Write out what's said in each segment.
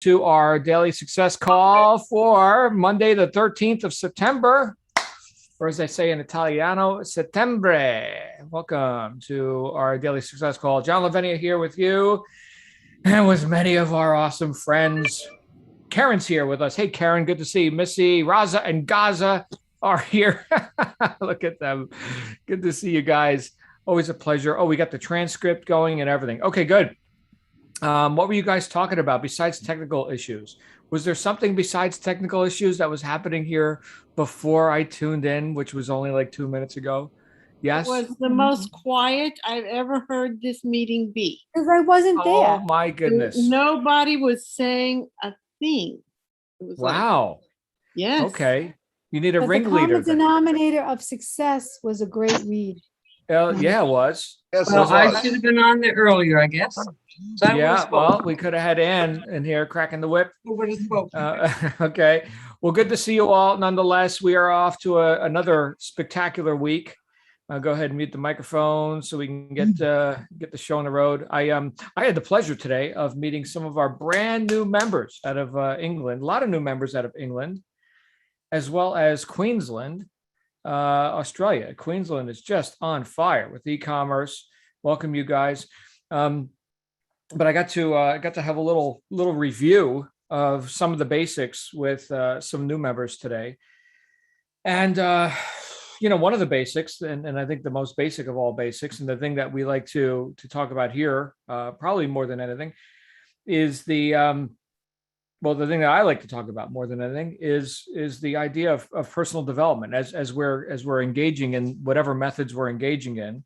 to our daily success call for Monday, the 13th of September, or as I say in Italiano, settembre. Welcome to our daily success call. John Lavenia here with you and with many of our awesome friends. Karen's here with us. Hey, Karen, good to see you. Missy, Raza, and Gaza are here. Look at them. Good to see you guys. Always a pleasure. Oh, we got the transcript going and everything. Okay, good. What were you guys talking about besides technical issues? Was there something besides technical issues that was happening here before I tuned in, which was only like 2 minutes ago? It Yes. was the most quiet I've ever heard this meeting be. Because I wasn't Oh there. my goodness. Nobody was saying a thing. It was like, Wow. yes. Okay. You need a But the ringleader common then. denominator of success was a great read. Yeah, it was. Yes, Well, it I was. should have been on there earlier, I guess. So I would've Yeah, well, spoken. we could have had Ann in here cracking the whip. Who would have spoken? Okay. Well, good to see you all. Nonetheless, we are off to another spectacular week. Go ahead and mute the microphone so we can get the show on the road. I had the pleasure today of meeting some of our brand new members out of England. A lot of new members out of England, as well as Queensland, Australia. Queensland is just on fire with e-commerce. Welcome, you guys. But I got to have a little review of some of the basics with some new members today, and one of the basics, and I think the most basic of all basics, and the thing that we like to talk about here, probably more than anything, is the thing that I like to talk about more than anything is the idea of personal development as we're engaging in whatever methods we're engaging in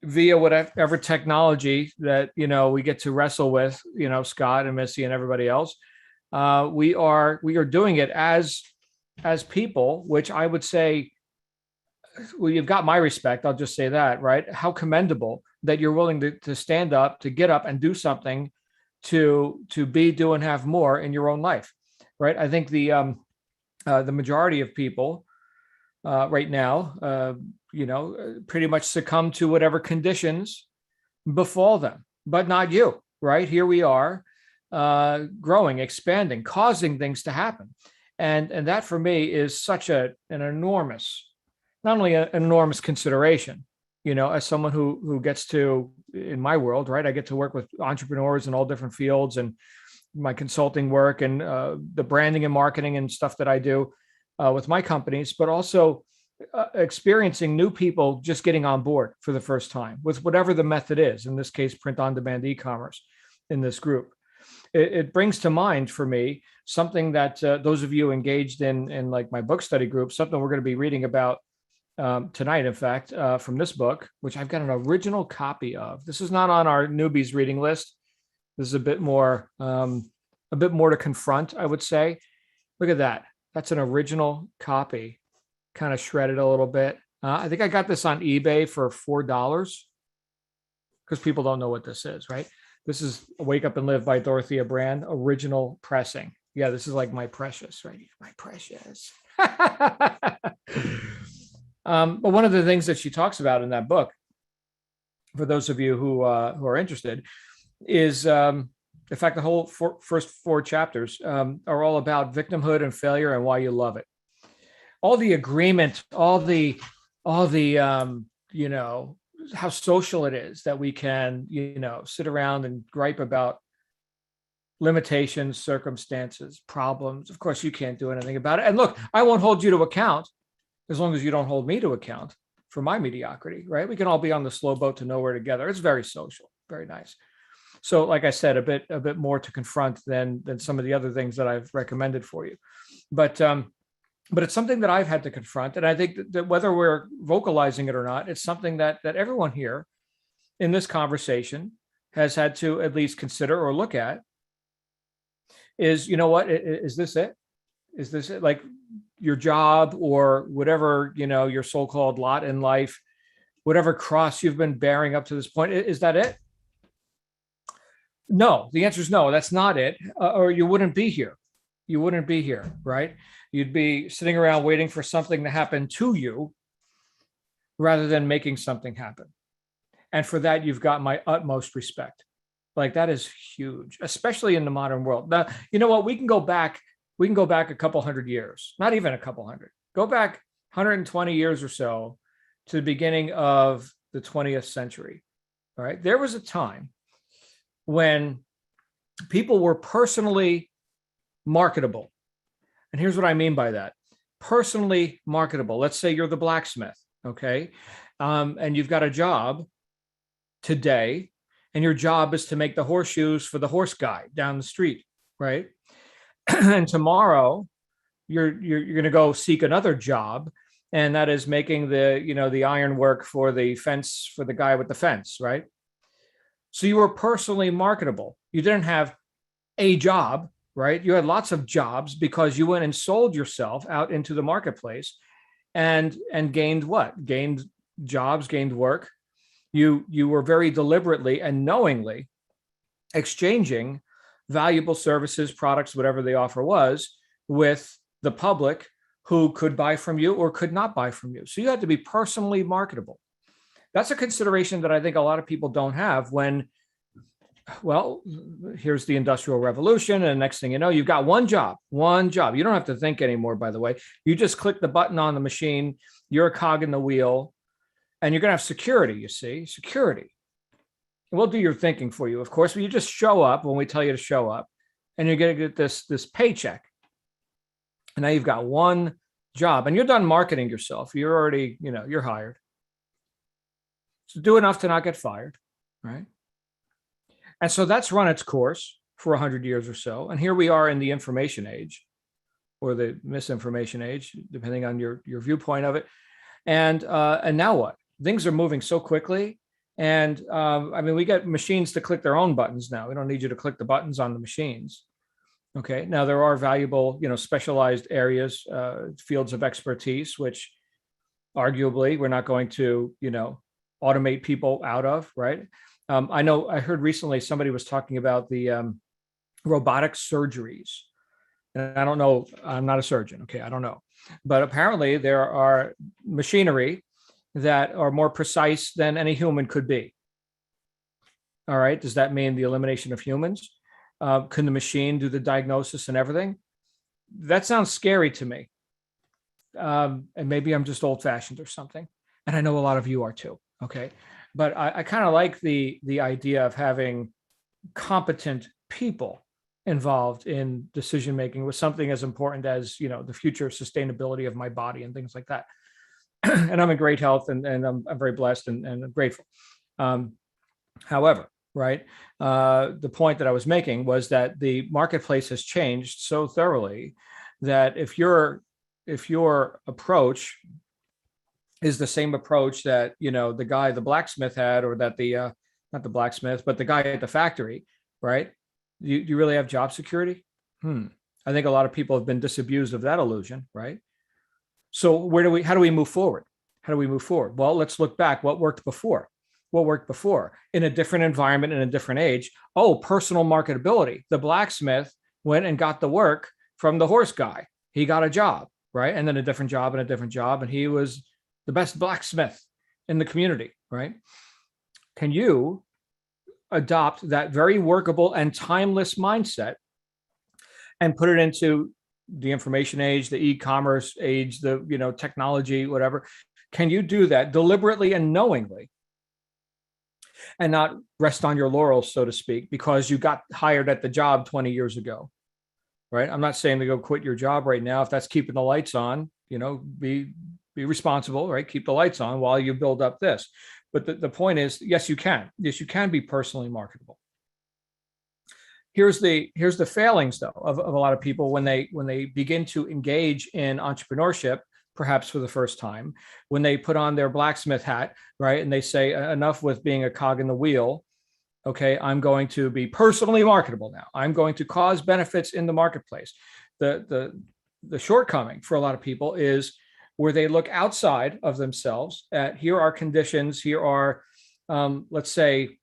via whatever technology that we get to wrestle with, Scott and Missy and everybody else. We are doing it as people, which I would say, well, you've got my respect. I'll just say that, right? How commendable that you're willing to stand up, to get up and do something to be, do, and have more in your own life, right? I think the majority of people right now, pretty much succumb to whatever conditions befall them, but not you, right? Here we are, growing, expanding, causing things to happen. And that for me is such an enormous, not only an enormous consideration, as someone who gets to, in my world, right, I get to work with entrepreneurs in all different fields and my consulting work and the branding and marketing and stuff that I do with my companies, but also experiencing new people just getting on board for the first time with whatever the method is, in this case, print on demand e-commerce in this group. It brings to mind for me something that those of you engaged in like my book study group, something we're going to be reading about tonight, in fact, from this book, which I've got an original copy of. This is not on our newbies reading list. This is a bit more to confront, I would say. Look at that. That's an original copy, kind of shredded a little bit. I think I got this on eBay for $4 because people don't know what this is, right? This is Wake Up and Live by Dorothea Brand, original pressing. Yeah, this is like my precious, right? My precious. But one of the things that she talks about in that book, for those of you who are interested, is in fact the whole first 4 chapters are all about victimhood and failure and why you love it. All the agreement, all the how social it is that we can sit around and gripe about limitations, circumstances, problems. Of course, you can't do anything about it. And look, I won't hold you to account as long as you don't hold me to account for my mediocrity, right? We can all be on the slow boat to nowhere together. It's very social, very nice. So, like I said, a bit more to confront than some of the other things that I've recommended for you. But it's something that I've had to confront, and I think that whether we're vocalizing it or not, it's something that everyone here in this conversation has had to at least consider or look at. Is, what is this it? Is this it? Like your job or whatever, your so-called lot in life, whatever cross you've been bearing up to this point, is that it? No, the answer is no, that's not it. Or you wouldn't be here. You wouldn't be here, right? You'd be sitting around waiting for something to happen to you rather than making something happen. And for that, you've got my utmost respect. Like that is huge, especially in the modern world. Now, you know what? We can go back a couple hundred years, not even a couple hundred. Go back 120 years or so to the beginning of the 20th century. All right. There was a time when people were personally marketable. And here's what I mean by that. Personally marketable. Let's say you're the blacksmith, okay? And you've got a job today, and your job is to make the horseshoes for the horse guy down the street, right? And tomorrow you're going to go seek another job, and that is making the iron work for the fence for the guy with the fence, right? So you were personally marketable. You didn't have a job, right? You had lots of jobs because you went and sold yourself out into the marketplace and gained what? Gained jobs, gained work. You were very deliberately and knowingly exchanging valuable services, products, whatever the offer was, with the public who could buy from you or could not buy from you. So you had to be personally marketable. That's a consideration that I think a lot of people don't have when, well, here's the Industrial Revolution, and next thing you know, you've got one job. You don't have to think anymore, by the way. You just click the button on the machine, you're a cog in the wheel, and you're going to have security, you see, security. We'll do your thinking for you, of course, but you just show up when we tell you to show up, and you're going to get this paycheck. And now you've got one job, and you're done marketing yourself. You're already, you're hired. So do enough to not get fired, right? And so that's run its course for 100 years or so. And here we are in the information age, or the misinformation age, depending on your viewpoint of it. And now what? Things are moving so quickly. And we get machines to click their own buttons now. We don't need you to click the buttons on the machines. Okay. Now there are valuable, specialized areas, fields of expertise, which arguably we're not going to, automate people out of, right? I heard recently somebody was talking about the robotic surgeries. And I don't know, I'm not a surgeon, okay, I don't know. But apparently there are machinery that are more precise than any human could be. All right, does that mean the elimination of humans? Can the machine do the diagnosis and everything? That sounds scary to me. And maybe I'm just old-fashioned or something. And I know a lot of you are too, okay? But I kind of like the idea of having competent people involved in decision making with something as important as the future sustainability of my body and things like that. And I'm in great health, and I'm very blessed and I'm grateful. However, right, the point that I was making was that the marketplace has changed so thoroughly that if your approach is the same approach that the blacksmith had, or that not the blacksmith, but the guy at the factory, right? You really have job security? I think a lot of people have been disabused of that illusion, right? So how do we move forward? How do we move forward? Well, let's look back. What worked before? What worked before? In a different environment, in a different age? Oh, personal marketability. The blacksmith went and got the work from the horse guy. He got a job, right? And then a different job and a different job. And he was the best blacksmith in the community, right? Can you adopt that very workable and timeless mindset and put it into the information age, the e-commerce age, the technology, whatever? Can you do that deliberately and knowingly and not rest on your laurels, so to speak, because you got hired at the job 20 years ago, right? I'm not saying to go quit your job right now. If that's keeping the lights on, be responsible, right? Keep the lights on while you build up this. But the point is, yes, you can. Yes, you can be personally marketable. Here's the failings, though, of a lot of people when they begin to engage in entrepreneurship, perhaps for the first time, when they put on their blacksmith hat, right? And they say, enough with being a cog in the wheel. Okay, I'm going to be personally marketable now. I'm going to cause benefits in the marketplace. The shortcoming for a lot of people is where they look outside of themselves at, here are conditions, here are, let's say,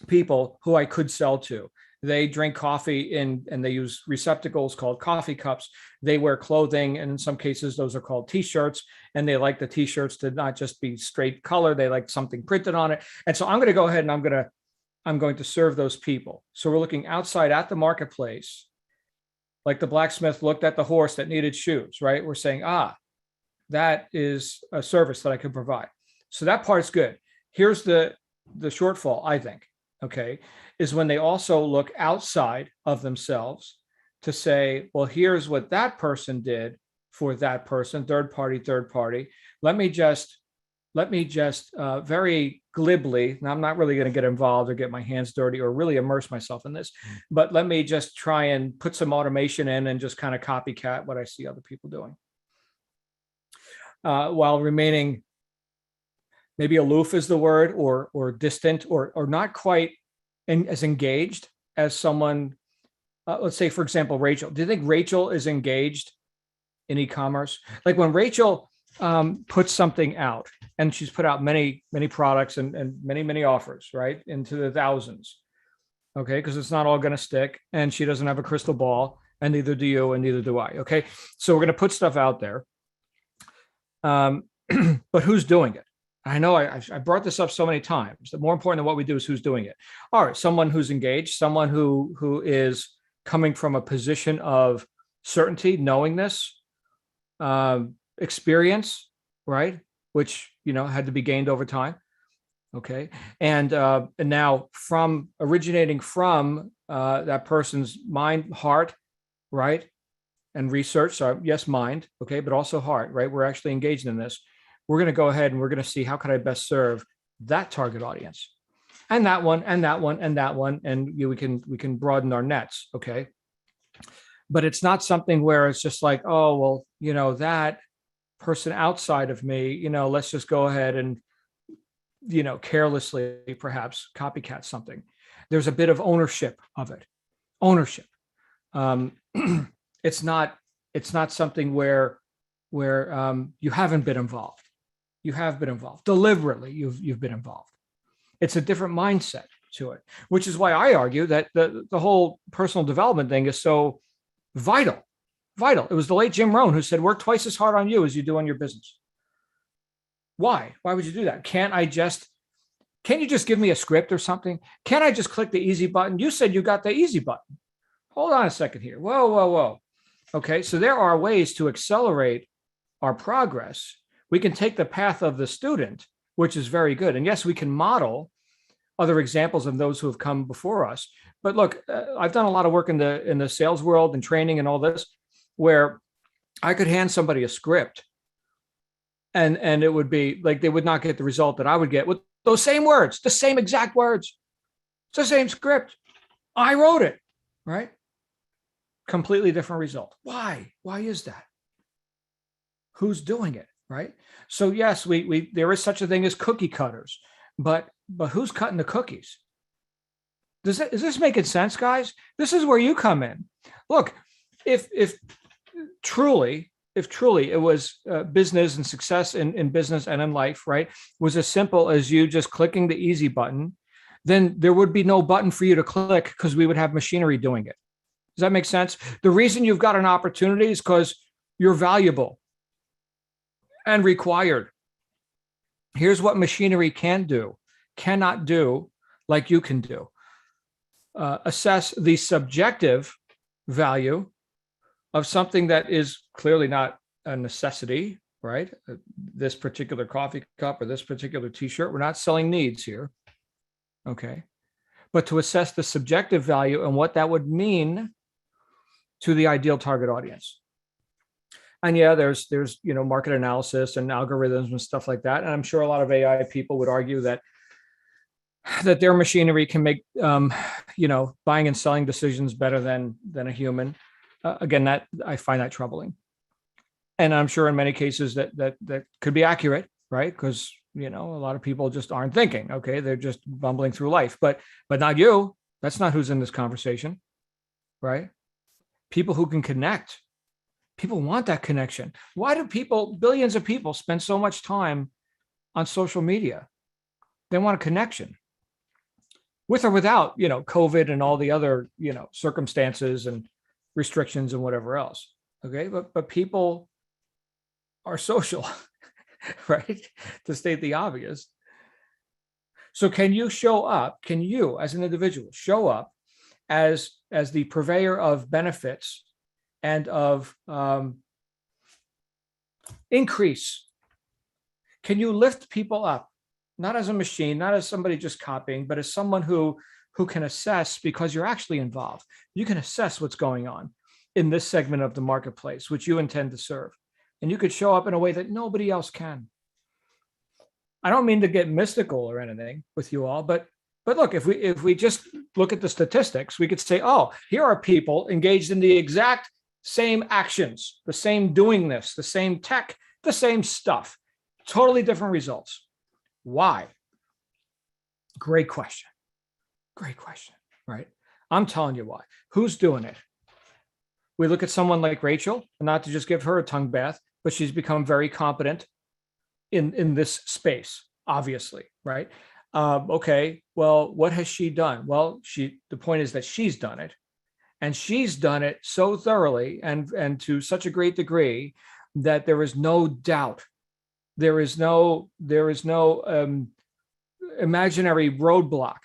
people who I could sell to. They drink coffee and they use receptacles called coffee cups. They wear clothing, and in some cases, those are called t-shirts. And they like the t-shirts to not just be straight color. They like something printed on it. And so I'm going to go ahead and I'm going I'm going to serve those people. So we're looking outside at the marketplace, like the blacksmith looked at the horse that needed shoes, right? We're saying, that is a service that I can provide. So that part's good. Here's the shortfall, I think, okay, is when they also look outside of themselves to say, well, here's what that person did for that person, third party. Let me just very glibly, and I'm not really going to get involved or get my hands dirty or really immerse myself in this, but let me just try and put some automation in and just kind of copycat what I see other people doing, while remaining maybe aloof is the word, or distant, or not quite as engaged as someone. Let's say, for example, Rachel. Do you think Rachel is engaged in e-commerce? Like when Rachel puts something out, and she's put out many products and many offers, right, into the thousands, okay, because it's not all going to stick, and she doesn't have a crystal ball, and neither do you, and neither do I. Okay, so we're going to put stuff out there, but who's doing it? I know I brought this up so many times. The more important than what we do is who's doing it. All right, someone who's engaged, someone who is coming from a position of certainty, knowingness, experience, right? Which, had to be gained over time. Okay. And now originating from that person's mind, heart, right? And research. So yes, mind. Okay. But also heart, right? We're actually engaged in this. We're going to go ahead and we're going to see how can I best serve that target audience, and that one, and that one, and that one. And we can broaden our nets. Okay. But it's not something where it's just like, oh, well, that person outside of me, let's just go ahead and, carelessly perhaps copycat something. There's a bit of ownership of it. Ownership. It's not something where you haven't been involved. You have been involved deliberately. You've been involved. It's a different mindset to it, which is why I argue that the whole personal development thing is so vital. It was the late Jim Rohn who said, work twice as hard on you as you do on your business. Why would you do that? Can't you just give me a script or something? Can't I just click the easy button? You said you got the easy button. Hold on a second here. Whoa. Okay. So there are ways to accelerate our progress. We can take the path of the student, which is very good. And yes, we can model other examples of those who have come before us. But look, I've done a lot of work in the sales world and training and all this, where I could hand somebody a script and it would be like they would not get the result that I would get with those same words, the same exact words. It's the same script. I wrote it, right? Completely different result. Why? Why is that? Who's doing it, right? So yes, we there is such a thing as cookie cutters, but who's cutting the cookies? Is this making sense, guys? This is where you come in. Look, if truly it was business and success in business and in life, right, was as simple as you just clicking the easy button, then there would be no button for you to click because we would have machinery doing it. Does that make sense? The reason you've got an opportunity is because you're valuable and required. Here's what machinery cannot do like you can do. Assess the subjective value of something that is clearly not a necessity, right? This particular coffee cup or this particular t-shirt, we're not selling needs here, okay? But to assess the subjective value and what that would mean to the ideal target audience. And yeah, there's market analysis and algorithms and stuff like that. And I'm sure a lot of AI people would argue that their machinery can make buying and selling decisions better than a human. Again, that I find that troubling, and I'm sure in many cases that could be accurate, right? Because a lot of people just aren't thinking. Okay, they're just bumbling through life, but not you. That's not who's in this conversation, right? People who can connect. People want that connection. Why do billions of people, spend so much time on social media? They want a connection. With or without, COVID and all the other, circumstances and restrictions and whatever else. Okay. But people are social, right? To state the obvious. So can you show up? Can you, as an individual, show up as the purveyor of benefits and of increase? Can you lift people up, not as a machine, not as somebody just copying, but as someone who can assess, because you're actually involved. You can assess what's going on in this segment of the marketplace, which you intend to serve. And you could show up in a way that nobody else can. I don't mean to get mystical or anything with you all, but look, if we just look at the statistics, we could say, oh, here are people engaged in the exact same actions, the same doing this, the same tech, the same stuff, totally different results. Why? Great question. Great question, right? I'm telling you why. Who's doing it? We look at someone like Rachel, not to just give her a tongue bath, but she's become very competent in this space, obviously, right? Okay, well, what has she done? Well, the point is that she's done it, and she's done it so thoroughly and to such a great degree that there is no doubt, there is no imaginary roadblock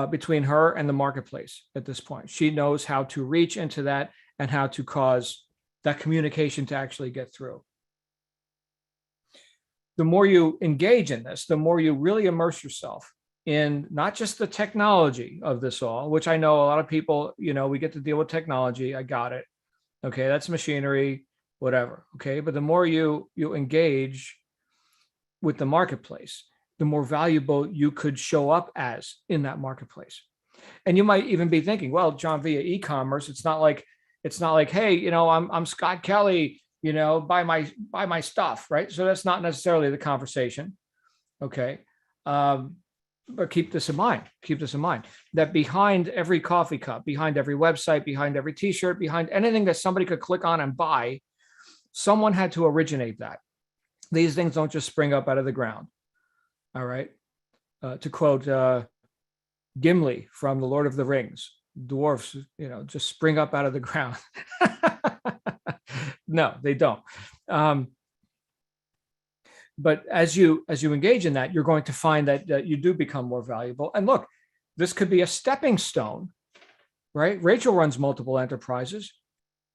between her and the marketplace at this point. She knows how to reach into that and how to cause that communication to actually get through. The more you engage in this, the more you really immerse yourself in not just the technology of this all, which I know a lot of people, we get to deal with technology. I got it. Okay, that's machinery, whatever. Okay, but the more you engage with the marketplace, the more valuable you could show up as in that marketplace. And you might even be thinking, well, John, via e-commerce, it's not like, hey, I'm Scott Kelly, buy my stuff, right? So that's not necessarily the conversation. Okay. But keep this in mind, that behind every coffee cup, behind every website, behind every t-shirt, behind anything that somebody could click on and buy, someone had to originate that. These things don't just spring up out of the ground. All right. To quote Gimli from The Lord of the Rings, dwarfs, just spring up out of the ground. No, they don't. But as you engage in that, you're going to find that you do become more valuable. And look, this could be a stepping stone, right? Rachel runs multiple enterprises.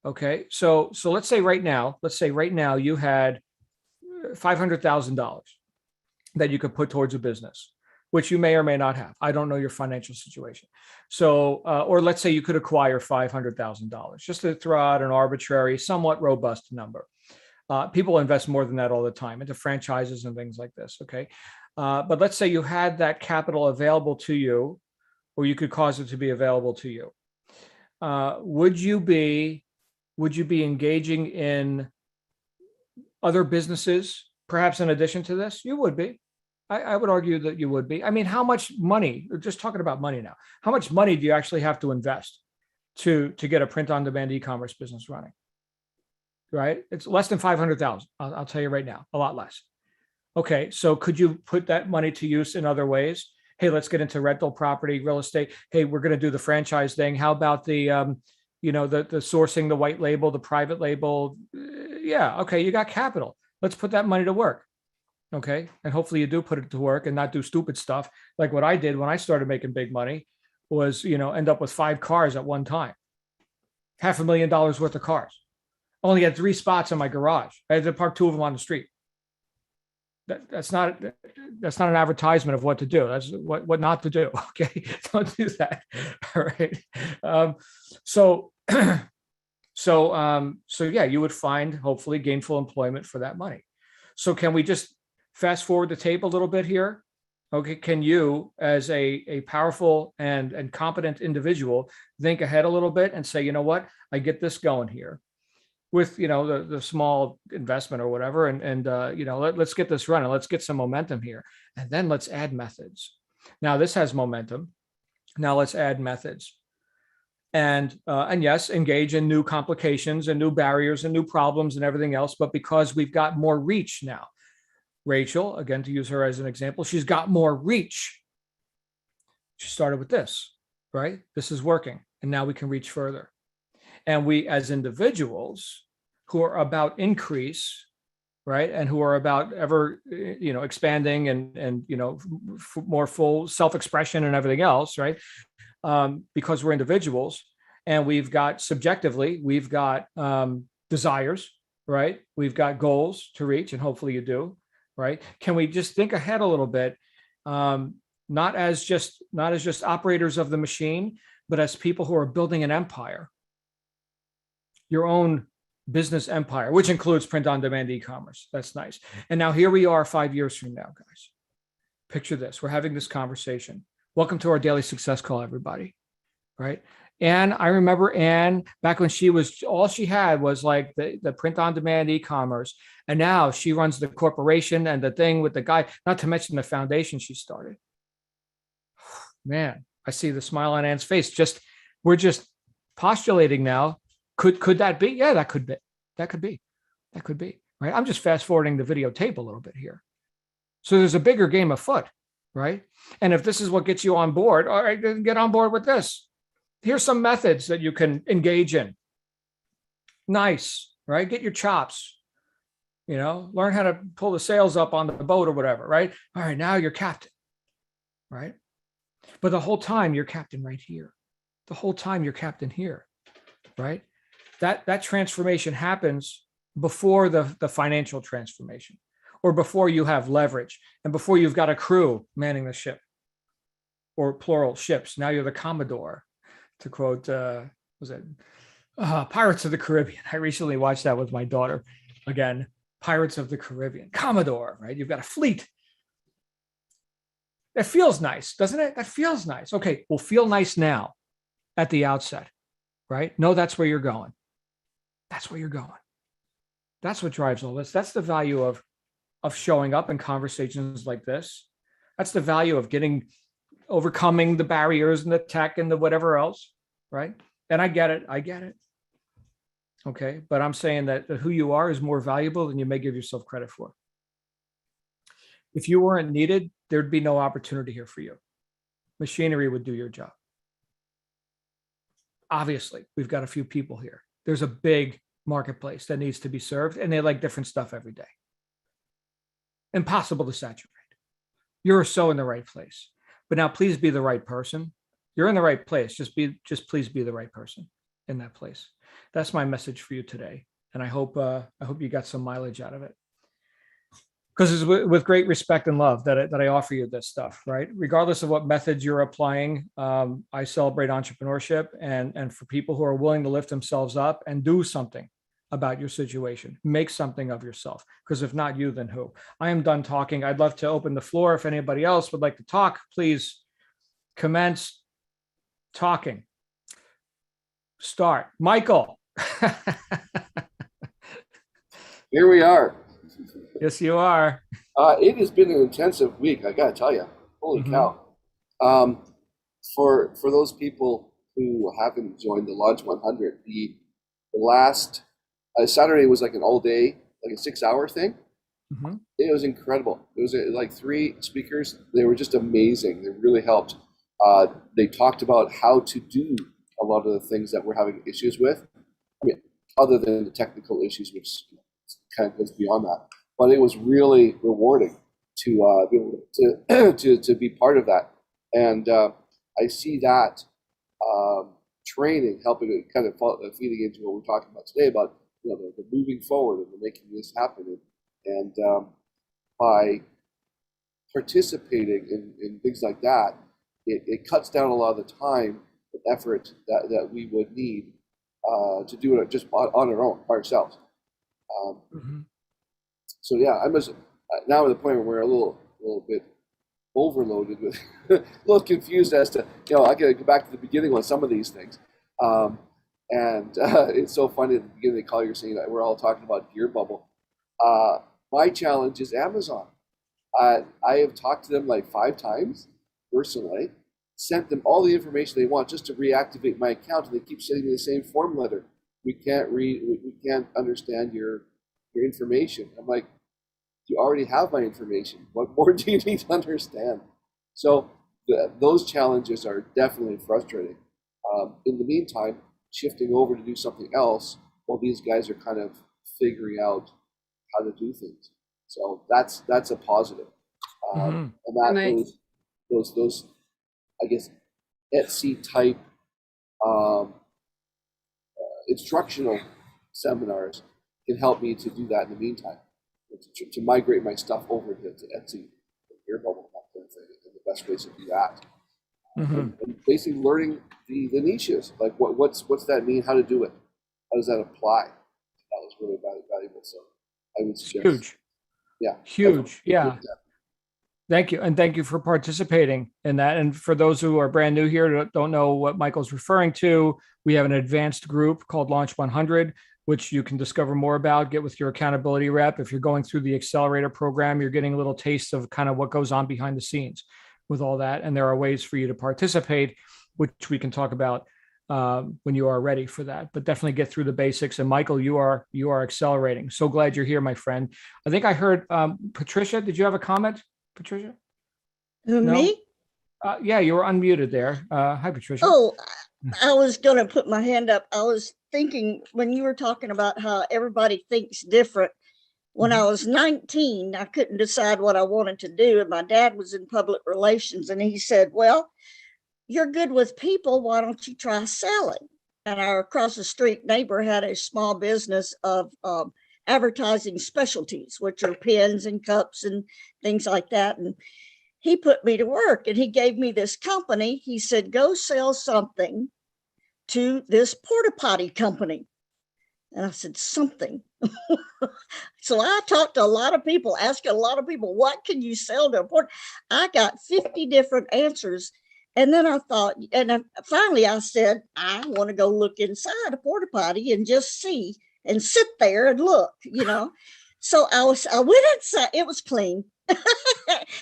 Okay. So let's say right now you had $500,000 that you could put towards a business, which you may or may not have. I don't know your financial situation. So, or let's say you could acquire $500,000, just to throw out an arbitrary, somewhat robust number. People invest more than that all the time into franchises and things like this. Okay. But let's say you had that capital available to you, or you could cause it to be available to you. Would you be engaging in other businesses, perhaps in addition to this? You would be. I would argue that you would be. I mean, how much money, just talking about money now, how much money do you actually have to invest to get a print-on-demand e-commerce business running? Right? It's less than 500,000. I'll tell you right now, a lot less. Okay, so could you put that money to use in other ways? Hey, let's get into rental property, real estate. Hey, we're going to do the franchise thing. How about the sourcing, the white label, the private label? Yeah, okay, you got capital. Let's put that money to work. Okay. And hopefully you do put it to work and not do stupid stuff. Like what I did when I started making big money was, end up with 5 cars at one time, $500,000 worth of cars. Only had 3 spots in my garage. I had to park 2 of them on the street. That's not an advertisement of what to do. That's what not to do. Okay. Don't do that. All right. So yeah, you would find hopefully gainful employment for that money. So can we just fast forward the tape a little bit here? Okay, can you, as a powerful and competent individual, think ahead a little bit and say, you know what, I get this going here with, the small investment or whatever, and let's get this running. Let's get some momentum here, and then let's add methods. Now this has momentum. Now let's add methods. And yes, engage in new complications and new barriers and new problems and everything else. But because we've got more reach now, Rachel, again, to use her as an example, she's got more reach. She started with this, right? This is working. And now we can reach further. And we, as individuals who are about increase, right? And who are about ever, expanding and more full self-expression and everything else, right? Because we're individuals and we've got subjectively, we've got desires, right? We've got goals to reach, and hopefully you do, right? Can we just think ahead a little bit? Not as just operators of the machine, but as people who are building an empire, your own business empire, which includes print-on-demand e-commerce. That's nice. And now here we are 5 years from now, guys. Picture this. We're having this conversation. Welcome to our daily success call, everybody. Right? And I remember Anne back when all she had was like the print-on-demand e-commerce. And now she runs the corporation and the thing with the guy, not to mention the foundation she started. Man, I see the smile on Anne's face. We're just postulating now. Could that be? Yeah, that could be. That could be. Right. I'm just fast forwarding the videotape a little bit here. So there's a bigger game afoot, right? And if this is what gets you on board, all right, then get on board with this. Here's some methods that you can engage in. Nice, right? Get your chops. Learn how to pull the sails up on the boat or whatever, right? All right, now you're captain, right? But the whole time you're captain right here. The whole time you're captain here, right? That transformation happens before the financial transformation, or before you have leverage, and before you've got a crew manning the ship, or plural ships. Now you're the Commodore, to quote, Pirates of the Caribbean. I recently watched that with my daughter. Again, Pirates of the Caribbean, Commodore, right? You've got a fleet. That feels nice, doesn't it? That feels nice. Okay, well, feel nice now at the outset, right? No, that's where you're going. That's where you're going. That's what drives all this. That's the value of showing up in conversations like this. That's the value of overcoming the barriers and the tech and the whatever else, right? And I get it. Okay, but I'm saying that who you are is more valuable than you may give yourself credit for. If you weren't needed, there'd be no opportunity here for you. Machinery would do your job. Obviously, we've got a few people here. There's a big marketplace that needs to be served, and they like different stuff every day. Impossible to saturate. You're so in the right place. But now please be the right person. You're in the right place. Just please be the right person in that place. That's my message for you today. And I hope you got some mileage out of it. Because it's with great respect and love that I offer you this stuff, right? Regardless of what methods you're applying, I celebrate entrepreneurship and for people who are willing to lift themselves up and do something about your situation. Make something of yourself, because if not you, then who? I am done talking. I'd love to open the floor. If anybody else would like to talk, please commence talking. Start. Michael. Here we are. Yes, you are. It has been an intensive week, I gotta tell you. Holy cow. For those people who haven't joined the Launch 100, the last Saturday was like an all day, like a 6-hour thing. Mm-hmm. It was incredible. It was like 3 speakers. They were just amazing. They really helped. They talked about how to do a lot of the things that we're having issues with. I mean, other than the technical issues, which kind of goes beyond that. But it was really rewarding to be able to be part of that. And I see that training helping kind of feeding into what we're talking about today about the moving forward and the making this happen. And by participating in things like that, it cuts down a lot of the time and effort that we would need to do it just on our own, by ourselves. So yeah, I must now at the point where we're a little bit overloaded with, a little confused as to, I gotta go back to the beginning on some of these things. And it's so funny at the beginning of the call you're saying that we're all talking about Gear Bubble. My challenge is Amazon. I have talked to them like 5 times personally, sent them all the information they want just to reactivate my account, and they keep sending me the same form letter. We can't read, we can't understand your information. I'm like, you already have my information. What more do you need to understand? So those challenges are definitely frustrating. In the meantime, shifting over to do something else while these guys are kind of figuring out how to do things. So that's a positive. Mhm. And that Nice. those I guess Etsy type um, instructional seminars can help me to do that in the meantime, to migrate my stuff over to Etsy, Air Bubble, that kind of thing, and the best ways to do that. Mhm. And basically learning the niches, like what's that mean, how to do it, how does that apply? That was really valuable. So I would suggest, Huge, yeah, huge. Yeah. Thank you. And thank you for participating in that. And for those who are brand new here, don't know what Michael's referring to, we have an advanced group called Launch 100, which you can discover more about, get with your accountability rep. If you're going through the accelerator program, you're getting a little taste of kind of what goes on behind the scenes with all that. And there are ways for you to participate, which we can talk about when you are ready for that. But definitely get through the basics. And Michael, you are accelerating. So glad you're here, my friend. I think I heard Patricia. Did you have a comment, Patricia? Who, No? me? Yeah, you were unmuted there. Hi, Patricia. Oh, I was going to put my hand up. I was thinking when you were talking about how everybody thinks different. When I was 19, I couldn't decide what I wanted to do. And my dad was in public relations. And he said, well, you're good with people. Why don't you try selling? And our across the street neighbor had a small business of advertising specialties, which are pens and cups and things like that. And he put me to work and he gave me this company. He said, go sell something to this porta potty company. And I said, something. So I talked to a lot of people, asking a lot of people, what can you sell to a porta? I got 50 different answers. And then I thought, and finally I said, I want to go look inside a porta potty and just see and sit there and look, you know. So I went inside, it was clean.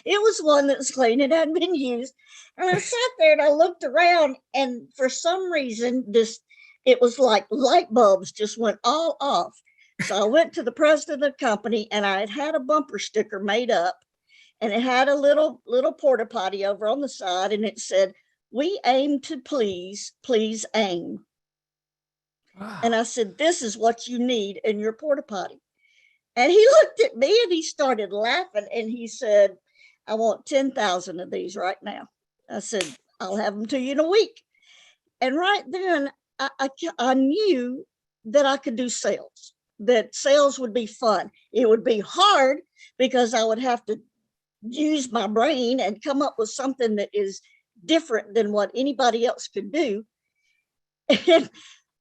It was one that was clean, it hadn't been used. And I sat there and I looked around, and for some reason, it was like light bulbs just went all off. So I went to the president of the company and I had a bumper sticker made up, and it had a little porta potty over on the side, and it said, we aim to please aim. Wow. And I said, this is what you need in your porta potty. And he looked at me and he started laughing and he said, I want 10,000 of these right now. I said, I'll have them to you in a week. And right then I knew that I could do sales, that sales would be fun. It would be hard because I would have to use my brain and come up with something that is different than what anybody else could do.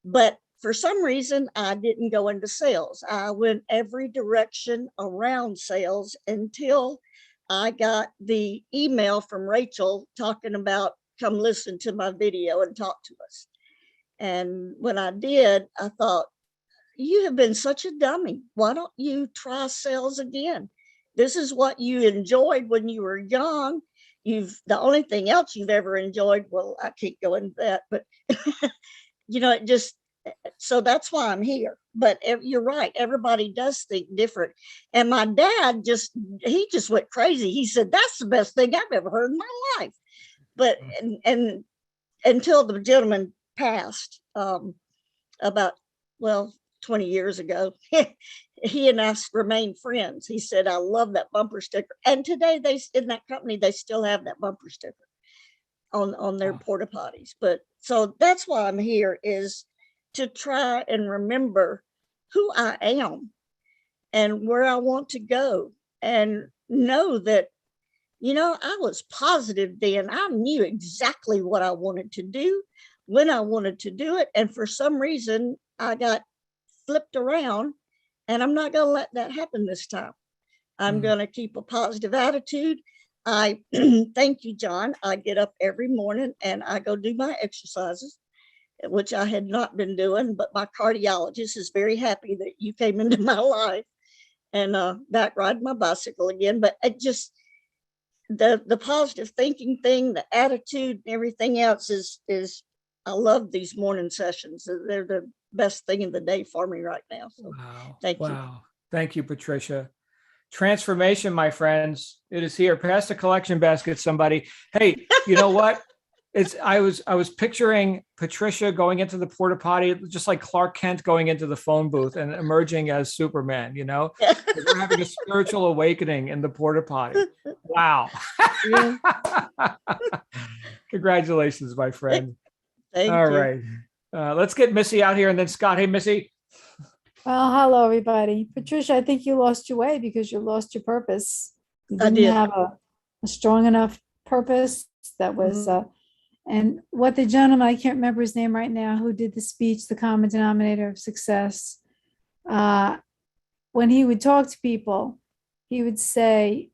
But for some reason, I didn't go into sales. I went every direction around sales until I got the email from Rachel talking about, come listen to my video and talk to us. And when I did, I thought, you have been such a dummy. Why don't you try sales again? This is what you enjoyed when you were young. The only thing else you've ever enjoyed, well, I can't go into that, but you know, so that's why I'm here. But you're right, everybody does think different. And my dad he just went crazy. He said, that's the best thing I've ever heard in my life. But and until the gentleman passed about 20 years ago, he and us remained friends. He said, I love that bumper sticker. And today in that company, they still have that bumper sticker on their porta potties. But so that's why I'm here, is to try and remember who I am and where I want to go, and know that, you know, I was positive then. I knew exactly what I wanted to do, when I wanted to do it. And for some reason, I got flipped around, and I'm not going to let that happen this time. I'm going to keep a positive attitude. I thank you, John. I get up every morning and I go do my exercises, which I had not been doing, but my cardiologist is very happy that you came into my life, and back riding my bicycle again. But it just, the positive thinking thing, the attitude and everything else is I love these morning sessions. They're the best thing in the day for me right now. So Wow. thank you. Wow. Thank you, Patricia. Transformation, my friends. It is here. Pass the collection basket, somebody. Hey, you know what? I was picturing Patricia going into the porta potty, just like Clark Kent going into the phone booth and emerging as Superman, you know? We're having a spiritual awakening in the porta potty. Wow. Yeah. Congratulations, my friend. Thank All you. right. Let's get Missy out here and then Scott. Hey, Missy. Well, hello, everybody. Patricia, I think you lost your way because you lost your purpose. You I didn't did. have a strong enough purpose that was, and what the gentleman, I can't remember his name right now, who did the speech, The Common Denominator of Success. When he would talk to people, he would say,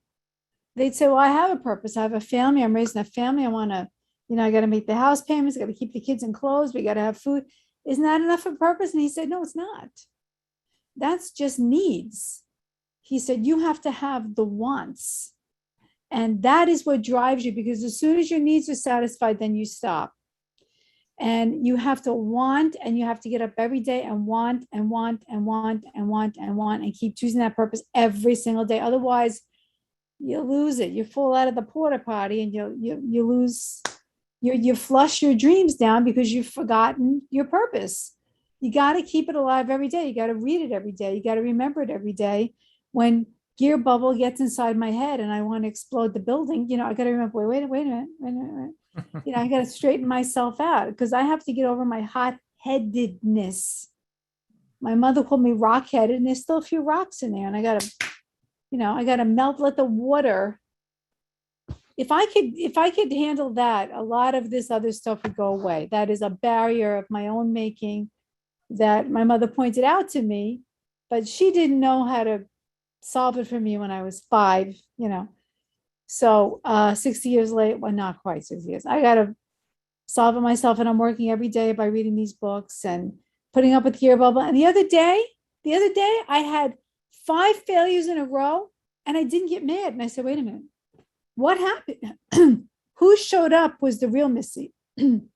they'd say, well, I have a purpose. I have a family. I'm raising a family. I want to, I got to make the house payments. I got to keep the kids in clothes. We got to have food. Isn't that enough of a purpose? And he said, no, it's not. That's just needs. He said, you have to have the wants. And that is what drives you, because as soon as your needs are satisfied, then you stop. And you have to want, and you have to get up every day and want and want and want and want and want and keep choosing that purpose every single day. Otherwise, you lose it. You fall out of the porta potty and you lose, you flush your dreams down because you've forgotten your purpose. You got to keep it alive every day. You got to read it every day. You got to remember it every day. When gear bubble gets inside my head and I want to explode the building, I got to remember, wait a minute. I got to straighten myself out because I have to get over my hot-headedness. My mother called me rock-headed, and there's still a few rocks in there, and I got to melt, let the water. If I could handle that, a lot of this other stuff would go away. That is a barrier of my own making that my mother pointed out to me, but she didn't know how to solve it for me when I was 5, So 60 years late, well, not quite 60 years. I got to solve it myself, and I'm working every day by reading these books and putting up with gear bubble. And the other day, I had 5 failures in a row, and I didn't get mad. And I said, wait a minute, what happened? Who showed up was the real Missy. Then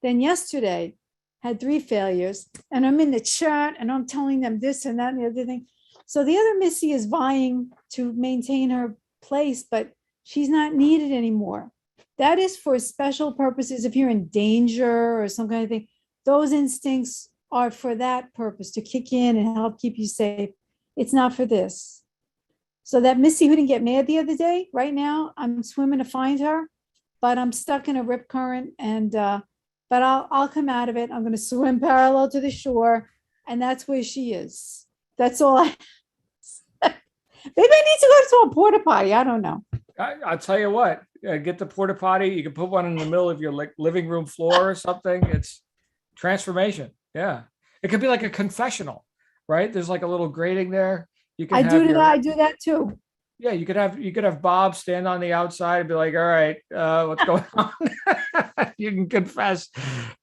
yesterday, had 3 failures, and I'm in the chat, and I'm telling them this and that and the other thing. So the other Missy is vying to maintain her place, but she's not needed anymore. That is for special purposes. If you're in danger or some kind of thing, those instincts are for that purpose, to kick in and help keep you safe. It's not for this. So that Missy who didn't get mad the other day, right now I'm swimming to find her, but I'm stuck in a rip current, and but I'll come out of it. I'm going to swim parallel to the shore, and that's where she is. That's all I. Maybe I need to go to a porta potty. I don't know. I'll tell you what, get the porta potty. You can put one in the middle of your living room floor or something. It's transformation. Yeah. It could be like a confessional, right? There's like a little grating there. You can I do that too. Yeah, you could have Bob stand on the outside and be like, all right, what's going on? You can confess.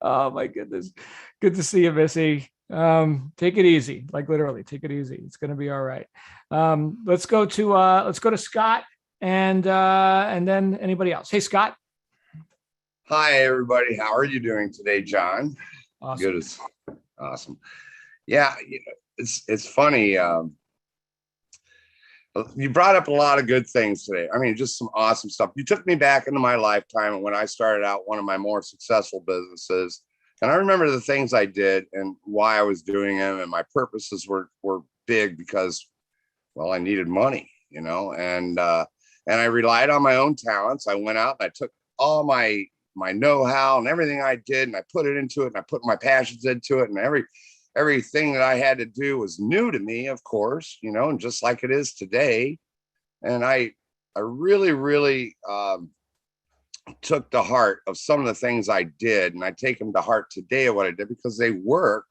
Oh my goodness. Good to see you, Missy. Take it easy, like literally take it easy. It's going to be all right. Let's go to Scott and then anybody else. Hey, Scott. Hi, everybody. How are you doing today, John? Awesome. Good. Awesome. Yeah, it's funny. You brought up a lot of good things today. I mean, just some awesome stuff. You took me back into my lifetime when I started out one of my more successful businesses. And I remember the things I did and why I was doing them. And my purposes were big because, well, I needed money, and I relied on my own talents. I went out and I took all my know-how and everything I did, and I put it into it, and I put my passions into it, and everything that I had to do was new to me, of course, and just like it is today. And I really, really took to heart of some of the things I did, and I take them to heart today of what I did because they worked,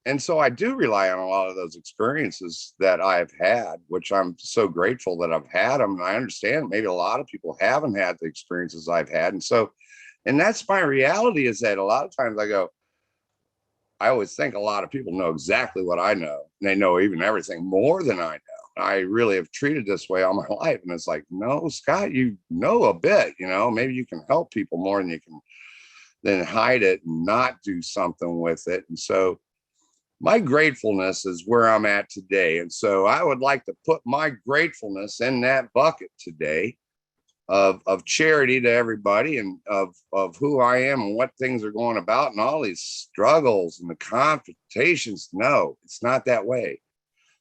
and so I do rely on a lot of those experiences that I've had, which I'm so grateful that I've had them. And I understand maybe a lot of people haven't had the experiences I've had. And that's my reality, is that a lot of times I always think a lot of people know exactly what I know. And they know even everything more than I know. I really have treated this way all my life. And it's like, no, Scott, you know a bit, maybe you can help people more than you can then hide it and not do something with it. And so my gratefulness is where I'm at today. And so I would like to put my gratefulness in that bucket today. of charity to everybody and of who I am and what things are going about and all these struggles and the confrontations. No, it's not that way.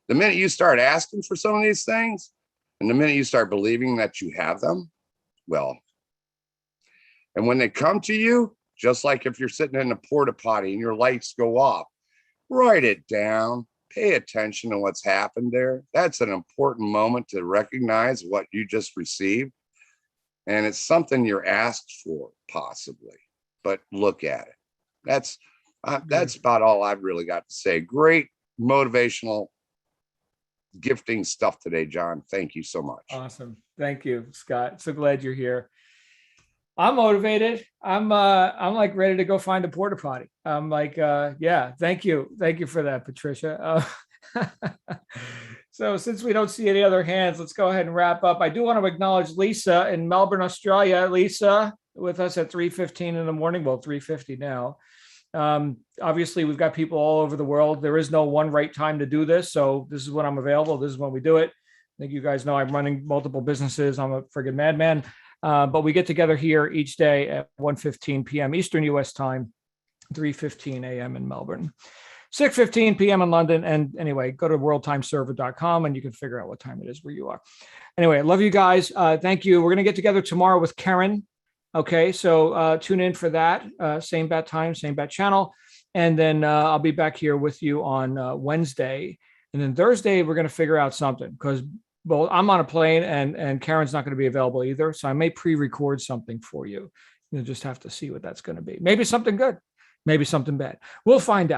The minute you start asking for some of these things and the minute you start believing that you have them, well, and when they come to you, just like if you're sitting in a porta potty and your lights go off, write it down, pay attention to what's happened there. That's an important moment to recognize what you just received. And it's something you're asked for, possibly, but look at it. That's about all I've really got to say. Great motivational gifting stuff today, John. Thank you so much. Awesome. Thank you, Scott. So glad you're here. I'm motivated. I'm like ready to go find a porta potty. I'm like, yeah, thank you. Thank you for that, Patricia. So since we don't see any other hands, let's go ahead and wrap up. I do want to acknowledge Lisa in Melbourne, Australia. Lisa with us at 3:15 in the morning. Well, 3:50 now. Obviously, we've got people all over the world. There is no one right time to do this. So this is when I'm available. This is when we do it. I think you guys know I'm running multiple businesses. I'm a friggin' madman. But we get together here each day at 1:15 p.m. Eastern US time, 3:15 a.m. in Melbourne, 6:15 p.m. in London. And anyway, go to worldtimeserver.com and you can figure out what time it is where you are. Anyway, I love you guys. Thank you. We're going to get together tomorrow with Karen. Okay, so tune in for that. Same bat time, same bat channel. And then I'll be back here with you on Wednesday. And then Thursday, we're going to figure out something because well, I'm on a plane and Karen's not going to be available either. So I may pre-record something for you. You'll just have to see what that's going to be. Maybe something good, maybe something bad. We'll find out.